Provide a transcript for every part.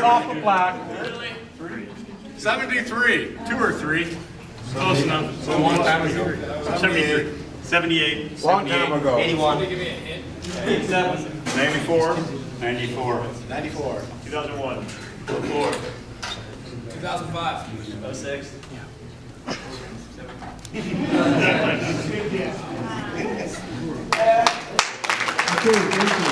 off the plaque. 73. 2 or 3. Close enough. So a long time ago. 73. 78. Long time ago. 81. 87. 94. 94. 94. 2001. 04. 2005. 06. Okay, thank you.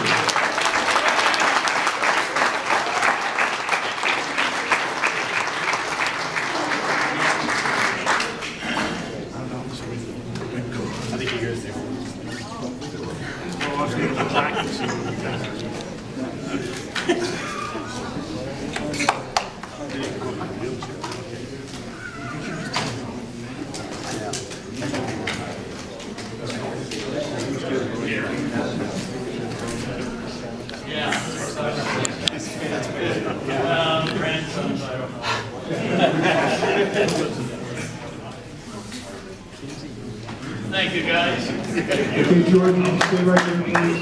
I think he goes there. Well, let's get the plaque and see what we got. Grandsons, I don't know. Thank you, guys. Okay, Jordan, you stay right there, please.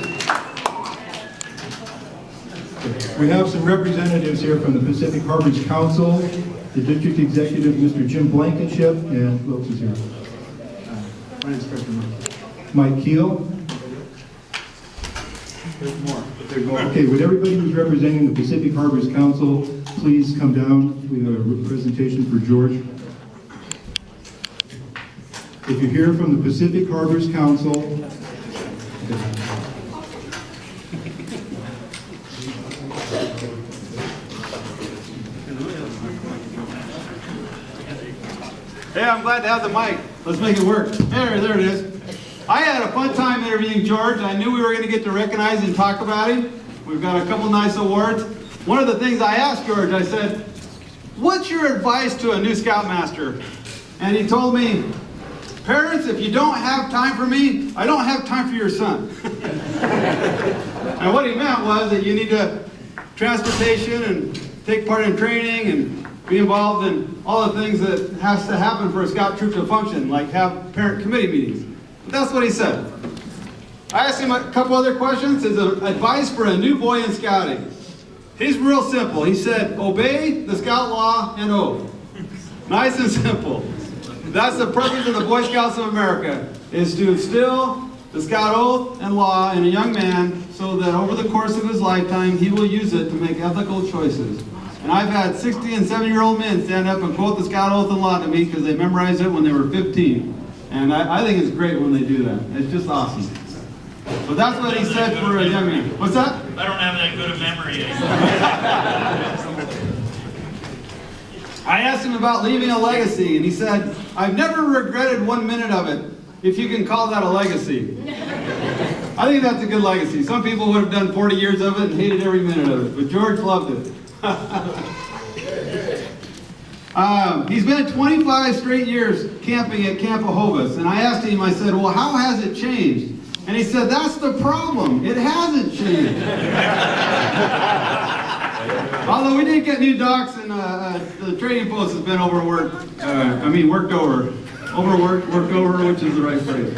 We have some representatives here from the Pacific Harbors Council, the District Executive, Mr. Jim Blankenship, and who else is here? My name's Mike Keel. There's more. Okay, would everybody who's representing the Pacific Harbors Council please come down? We have a presentation for George. If you're here from the Pacific Harbors Council, hey, I'm glad to have the mic. Let's make it work. There it is. I had a fun time interviewing George. I knew we were going to get to recognize and talk about him. We've got a couple nice awards. One of the things I asked George, I said, what's your advice to a new Scoutmaster? And he told me, parents, if you don't have time for me, I don't have time for your son. And what he meant was that you need to transportation and take part in training and be involved in all the things that has to happen for a scout troop to function, like have parent committee meetings. But that's what he said. I asked him a couple other questions. His advice for a new boy in scouting. He's real simple. He said, obey the scout law and oath. Nice and simple. That's the purpose of the Boy Scouts of America, is to instill the scout oath and law in a young man so that over the course of his lifetime, he will use it to make ethical choices. And I've had 60 and 70-year-old men stand up and quote the scout oath and law to me because they memorized it when they were 15. And I think it's great when they do that. It's just awesome. But that's what he said for a young man. What's that? I don't have that good a memory I asked him about leaving a legacy, and he said, I've never regretted 1 minute of it, if you can call that a legacy. I think that's a good legacy. Some people would have done 40 years of it and hated every minute of it, but George loved it. He's been 25 straight years camping at Camp Ahovis, and I asked him, I said, well, how has it changed? And he said, that's the problem. It hasn't changed. Although we did get new docks, and the trading post has been overworked. Worked over. Overworked, worked over, which is the right phrase.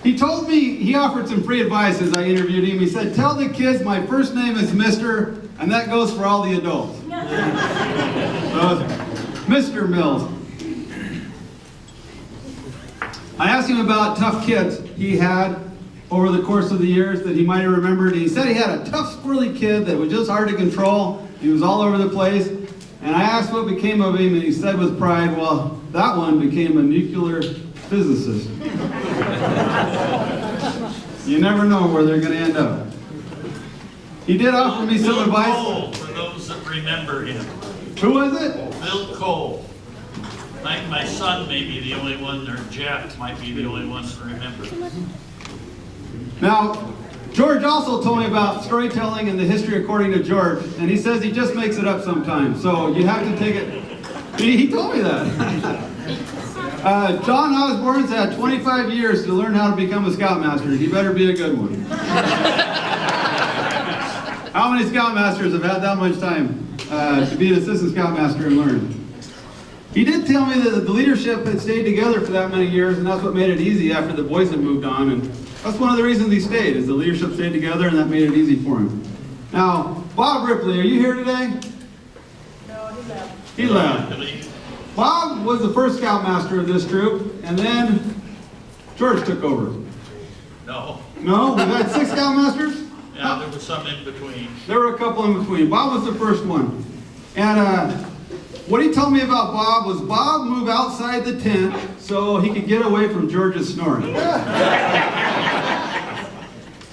He told me, he offered some free advice as I interviewed him. He said, tell the kids my first name is Mr., and that goes for all the adults. So, Mr. Mills. I asked him about tough kids he had over the course of the years that he might have remembered. And he said he had a tough, squirrely kid that was just hard to control. He was all over the place. And I asked what became of him, and he said with pride, well, that one became a nuclear physicist. You never know where they're going to end up. He did offer me some advice. Cole, for those that remember him. Who was it? Bill Cole. My son may be the only one, or Jeff might be the only one to remember. Now, George also told me about storytelling and the history according to George, and he says he just makes it up sometimes, so you have to take it. He told me that. John Osborne's had 25 years to learn how to become a Scoutmaster. He better be a good one. How many Scoutmasters have had that much time to be an assistant Scoutmaster and learn? He did tell me that the leadership had stayed together for that many years, and that's what made it easy after the boys had moved on. And that's one of the reasons he stayed, is the leadership stayed together, and that made it easy for him. Now, Bob Ripley, are you here today? No, he left. He left. Bob was the first Scoutmaster of this troop, and then George took over. No, No? We've had 6 Scoutmasters? yeah, there was some in between. There were a couple in between. Bob was the first one. And what he told me about Bob was Bob moved outside the tent so he could get away from George's snoring.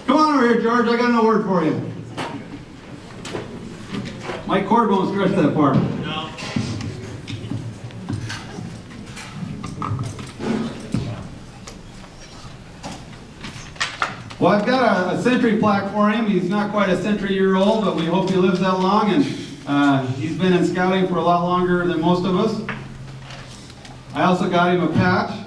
Come on over here, George. I got an award for you. My cord won't stretch that far. No, Well, I've got a century plaque for him. He's not quite a century-year-old, but we hope he lives that long. And he's been in scouting for a lot longer than most of us. I also got him a patch.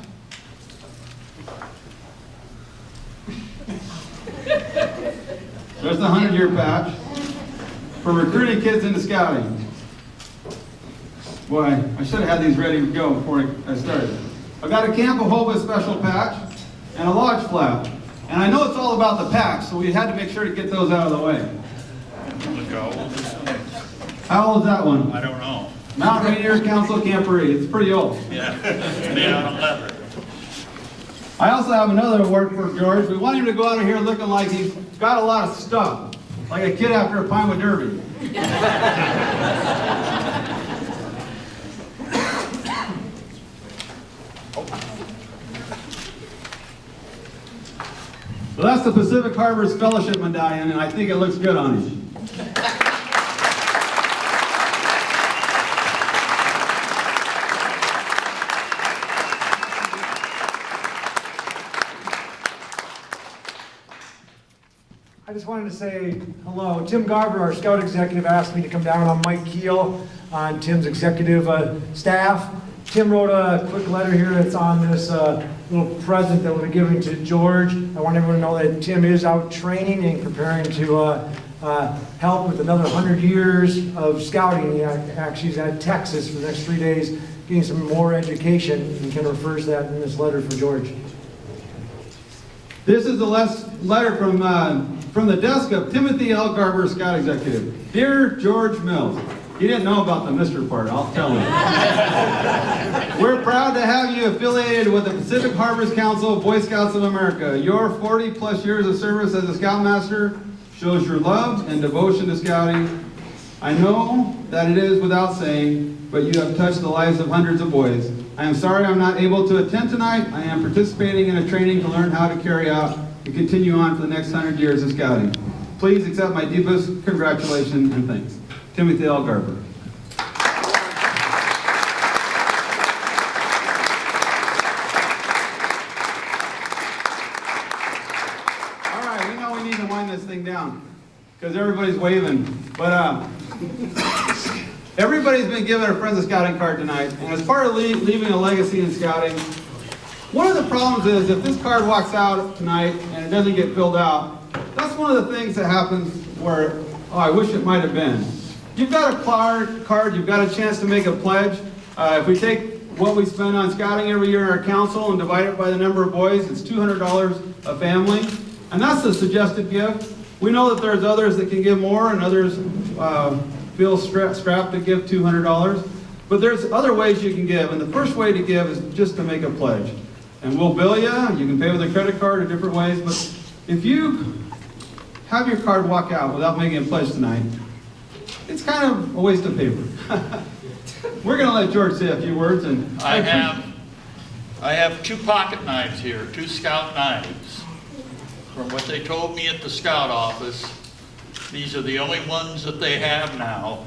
There's the 100-year patch for recruiting kids into scouting. Boy, I should have had these ready to go before I started. I got a Camp of Hope special patch and a lodge flap. And I know it's all about the patch, so we had to make sure to get those out of the way. look how old this one is. How old is that one? I don't know. Mount Rainier Council Camporee. It's pretty old. Yeah, it's made out of leather. I also have another award for George. We want him to go out of here looking like he's got a lot of stuff, like a kid after a Pinewood Derby. So that's the Pacific Harbor's Fellowship Medallion, and I think it looks good on him. I just wanted to say hello. Tim Garber, our Scout executive, asked me to come down on Mike Keel on Tim's executive staff. Tim wrote a quick letter here that's on this little present that we're giving to George. I want everyone to know that Tim is out training and preparing to help with another 100 years of scouting. Actually, he's at Texas for the next 3 days getting some more education. He kind of refers that in this letter for George. This is the last letter from the desk of Timothy L. Garber, Scout Executive. Dear George Mills, he didn't know about the Mr. part, I'll tell him. We're proud to have you affiliated with the Pacific Harbors Council of Boy Scouts of America. Your 40-plus years of service as a Scoutmaster shows your love and devotion to scouting. I know that it is without saying, but you have touched the lives of hundreds of boys. I am sorry I'm not able to attend tonight. I am participating in a training to learn how to carry out and continue on for the next 100 years of scouting. Please accept my deepest congratulations and thanks. Timothy L. Garber. All right, we know we need to wind this thing down because everybody's waving. But everybody's been given a Friends of Scouting card tonight, and as part of leaving a legacy in scouting, one of the problems is if this card walks out tonight and it doesn't get filled out, that's one of the things that happens where, oh, I wish it might have been. You've got a card, you've got a chance to make a pledge. If we take what we spend on scouting every year in our council and divide it by the number of boys, it's $200 a family, and that's the suggested gift. We know that there's others that can give more and others feel strapped to give $200, but there's other ways you can give, and the first way to give is just to make a pledge. And we'll bill you, you can pay with a credit card in different ways, but if you have your card walk out without making a pledge tonight, it's kind of a waste of paper. We're going to let George say a few words. And I have 2 pocket knives here, 2 Scout knives. From what they told me at the Scout office, these are the only ones that they have now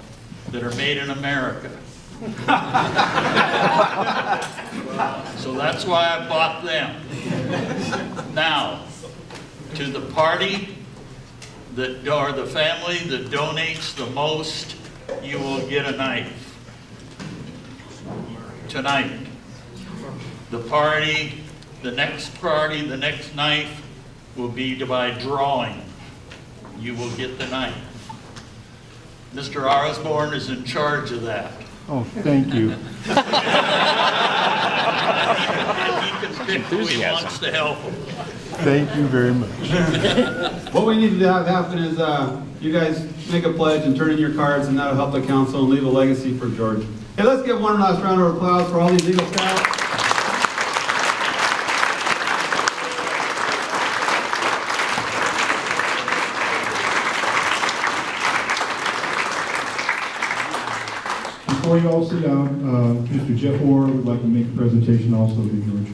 that are made in America. So that's why I bought them. Now, to the party or the family that donates the most, you will get a knife tonight. The party, the next knife will be by drawing. You will get the knife. Mr. Osborne is in charge of that. Oh, thank you. And he can pick who he wants to help him. Thank you very much. What we need to have happen is you guys make a pledge and turn in your cards, and that'll help the council and leave a legacy for George. Hey, let's give one last round of applause for all these Eagle Scouts. Before you all sit down, Mr. Jeff Orr would like to make a presentation also to George.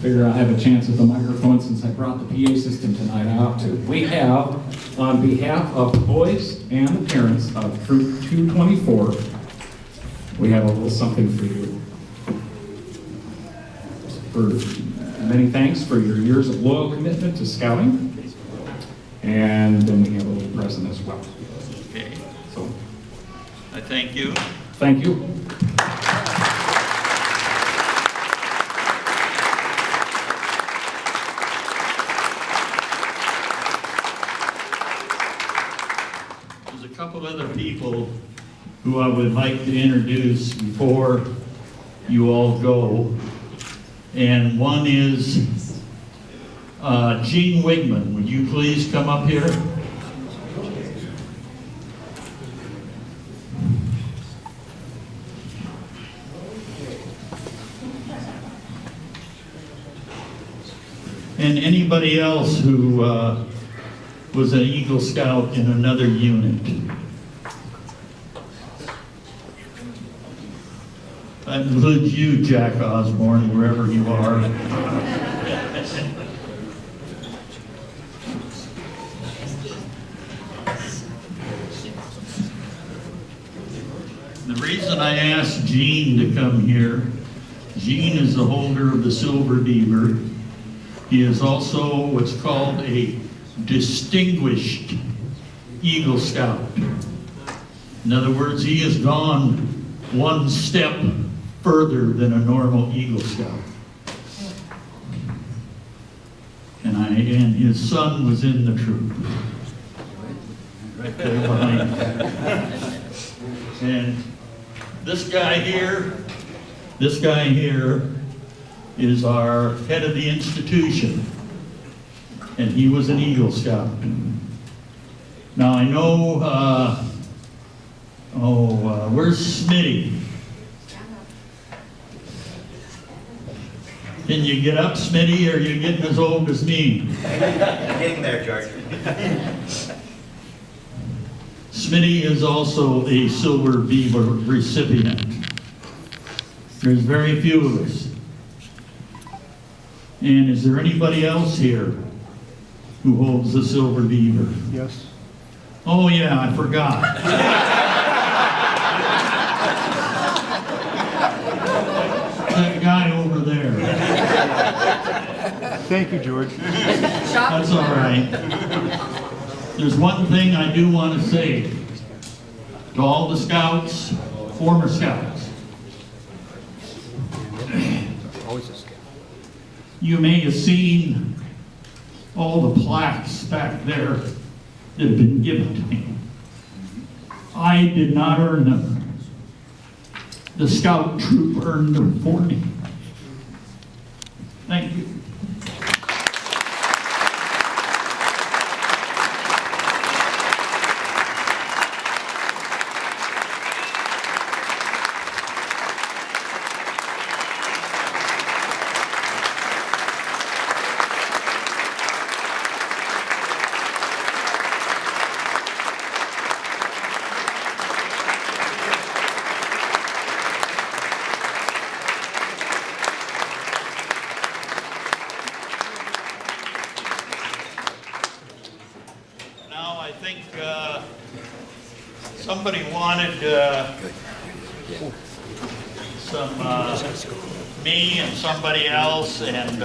Figure I'll have a chance at the microphone since I brought the PA system tonight out too. We have, on behalf of the boys and the parents of Troop 224, we have a little something for you. Many thanks for your years of loyal commitment to scouting. And then we have a little present as well. Okay, So, I thank you. thank you. There's a couple other people who I would like to introduce before you all go. And one is Gene Wigman. Would you please come up here? And anybody else who was an Eagle Scout in another unit. That includes you, Jack Osborne, wherever you are. The reason I asked Gene to come here, Gene is the holder of the Silver Beaver. He is also what's called a distinguished Eagle Scout. In other words, he has gone one step further than a normal Eagle Scout. And his son was in the troop. Right there behind him. And this guy here is our head of the institution. And he was an Eagle Scout. Now I know, where's Smitty? Can you get up, Smitty, or are you getting as old as me? Getting there, George. Smitty is also a Silver Beaver recipient. There's very few of us. And is there anybody else here who holds the Silver Beaver? Yes. Oh yeah, I forgot. That guy over there. Thank you, George. That's all right. There's one thing I do want to say to all the scouts, former scouts. You may have seen all the plaques back there that have been given to me. I did not earn them. The scout troop earned them for me. Thank you. Somebody wanted me and somebody else and